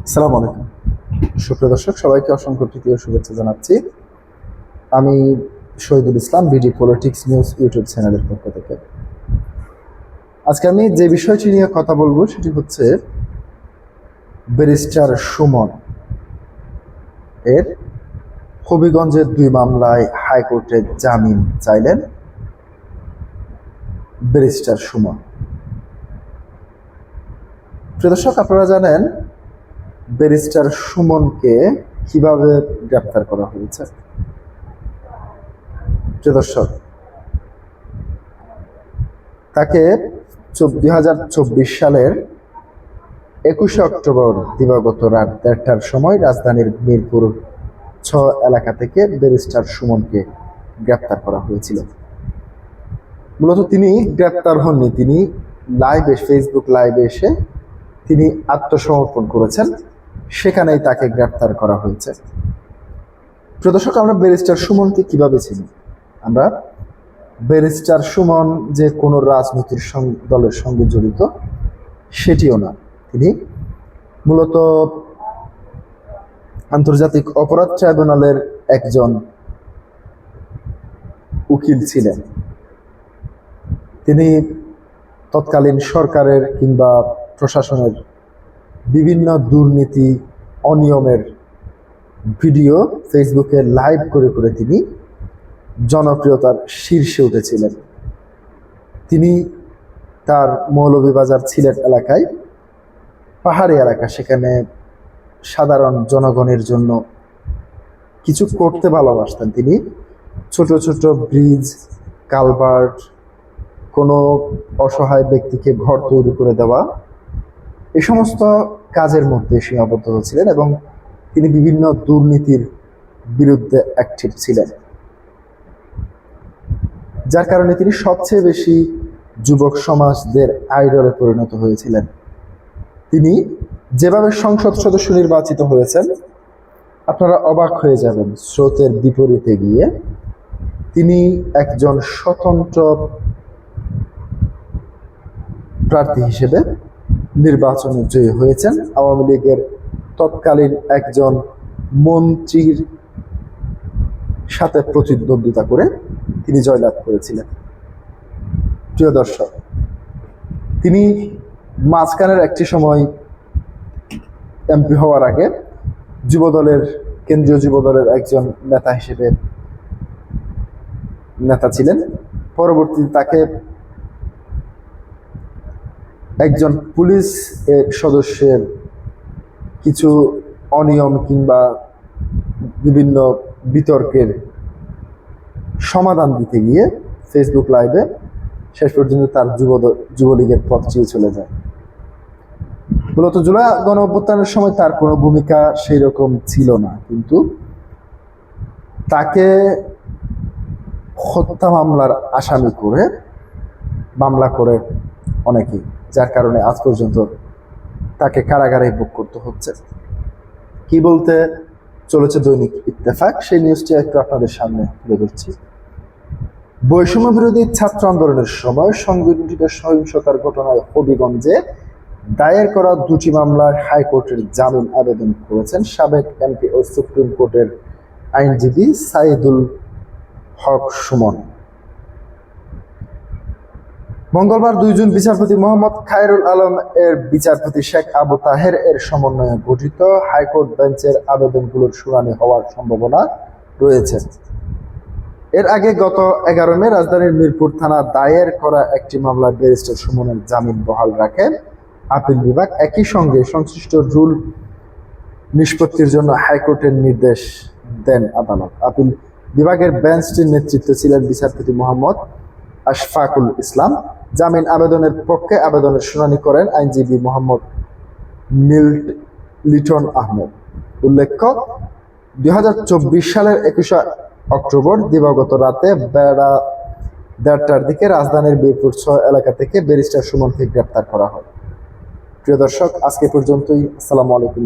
আসসালামু আলাইকুম সুপ্রিয় দর্শক, সবাইকে অসংখ্য প্রীতি ও শুভেচ্ছা জানাচ্ছি। আমি Shahidul Islam, BD politics news YouTube চ্যানেলের পক্ষ থেকে। আজকে আমি যে বিষয়টি নিয়ে কথা বলবো সেটি হচ্ছে ব্যারিস্টার সুমন এর হবিগঞ্জের 2 মামলায় হাইকোর্টে জামিন চাইলেন ব্যারিস্টার সুমন। প্রিয় দর্শক, আপনারা জানেন ব্যারিস্টার সুমনকে কিভাবে গ্রেপ্তার করা হয়েছে। প্রিয় দর্শক, তাকে 2024 সালের 21 অক্টোবর দিবাগত রাত 1টার সময় রাজধানীর মিরপুর 6 এলাকা থেকে ব্যারিস্টার সুমনকে গ্রেপ্তার করা হয়েছিল। মূলত তিনি গ্রেপ্তার হননি, তিনি ফেসবুক লাইভে এসে তিনি আত্মসমর্পণ করেছেন, সেখানেই তাকে গ্রেপ্তার করা হয়েছে। প্রিয় দর্শক, আমরা ব্যারিস্টার সুমনকে কিভাবে চিনি? আমরা ব্যারিস্টার সুমন যে কোনো রাজনৈতিক দলের সঙ্গে জড়িত সেটিও না। তিনি মূলত আন্তর্জাতিক অপরাধ ট্রাইব্যুনালের একজন উকিল ছিলেন। তিনি তৎকালীন সরকারের কিংবা প্রশাসনের বিভিন্ন দুর্নীতি অনিয়মের ভিডিও ফেসবুকে লাইভ করে করে তিনি জনপ্রিয়তার শীর্ষে উঠেছিলেন। তিনি তার মৌলভীবাজার সিলেট এলাকায় পাহাড়ি এলাকা, সেখানে সাধারণ জনগণের জন্য কিছু করতে ভালোবাসতেন। তিনি ছোট ছোট ব্রিজ, কালভার্ট, কোনো অসহায় ব্যক্তিকে ঘর তৈরি করে দেওয়া, এই সমস্ত কাজের মধ্যে সীমাবদ্ধ ছিলেন এবং তিনি বিভিন্ন দুর্নীতির বিরুদ্ধে অ্যাক্টিভ ছিলেন, যার কারণে তিনি সবচেয়ে বেশি যুবক সমাজদের আইডলে পরিণত হয়েছিলেন। তিনি যেভাবে সংসদ সদস্য নির্বাচিত হয়েছেন, আপনারা অবাক হয়ে যাবেন। স্রোতের বিপরীতে গিয়ে তিনি একজন স্বতন্ত্র প্রার্থী হিসেবে নির্বাচনে জয়ী হয়েছেন। আওয়ামী লীগের তৎকালীন একজন মন্ত্রীর সাথে প্রতিদ্বন্দ্বিতা করে তিনি জয়লাভ করেছিলেন। প্রিয় দর্শক, তিনি মাঝখানের একটি সময় এমপি হওয়ার আগে কেন্দ্রীয় যুবদলের একজন নেতা হিসেবে নেতা ছিলেন। পরবর্তীতে তাকে একজন পুলিশ সদস্যের কিছু অনিয়ম কিংবা বিভিন্ন বিতর্কের সমাধান দিতে গিয়ে ফেসবুক লাইভে শেষ পর্যন্ত তার যুবলীগের পথ চেয়ে চলে যায়। মূলত জুলাই গণ অভ্যুত্থানের সময় তার কোনো ভূমিকা সেই রকম ছিল না, কিন্তু তাকে হত্যা মামলার আসামি করে মামলা করে অনেকেই, যার কারণে আজ পর্যন্ত তাকে কারাগারে ভোগ করতে হচ্ছে। কি বলতে চলেছে দৈনিক ইত্তেফাক, সেই নিউজটি একটু আপনাদের সামনে তুলে ধরছি। বৈষম্য বিরোধী ছাত্র আন্দোলনের সময় সংঘটিত সহিংসতার ঘটনায় হবিগঞ্জে দায়ের করা 2টি মামলার হাইকোর্টের জামিন আবেদন করেছেন সাবেক এমপি ও সুপ্রিম কোর্টের আইনজীবী সাইদুল হক সুমন। মঙ্গলবার 2 জুন বিচারপতি মোহাম্মদ খায়রুল আলম এর বিচারপতি শেখ আবু তাহের এর সমন্বয়ে গঠিত হাইকোর্ট বেঞ্চের আবেদনগুলোর শুনানি হওয়ার সম্ভাবনা রয়েছে। এর আগে গত 11 মে রাজধানীর মিরপুর থানা দায়ের করা একটি মামলায় ব্যারিস্টার সুমনের জামিন বহাল রাখে আপিল বিভাগ। একই সঙ্গে সংশ্লিষ্ট রুল নিষ্পত্তির জন্য হাইকোর্টের নির্দেশ দেন আদালত। আপিল বিভাগের বেঞ্চটির নেতৃত্বে ছিলেন বিচারপতি মোহাম্মদ আশফাকুল ইসলাম। জামিন আবেদনের পক্ষে আবেদনের শুনানি করেন আইনজীবী মোহাম্মদ লিটন আহমেদ। উল্লেখ্য, 2024 সালের 21 অক্টোবর দিবাগত রাতে বেলা 1:30টার দিকে রাজধানীর মিরপুর 6 এলাকা থেকে ব্যারিস্টার সুমনকে গ্রেপ্তার করা হয়। প্রিয় দর্শক, আজকে পর্যন্তই। আসসালামু আলাইকুম।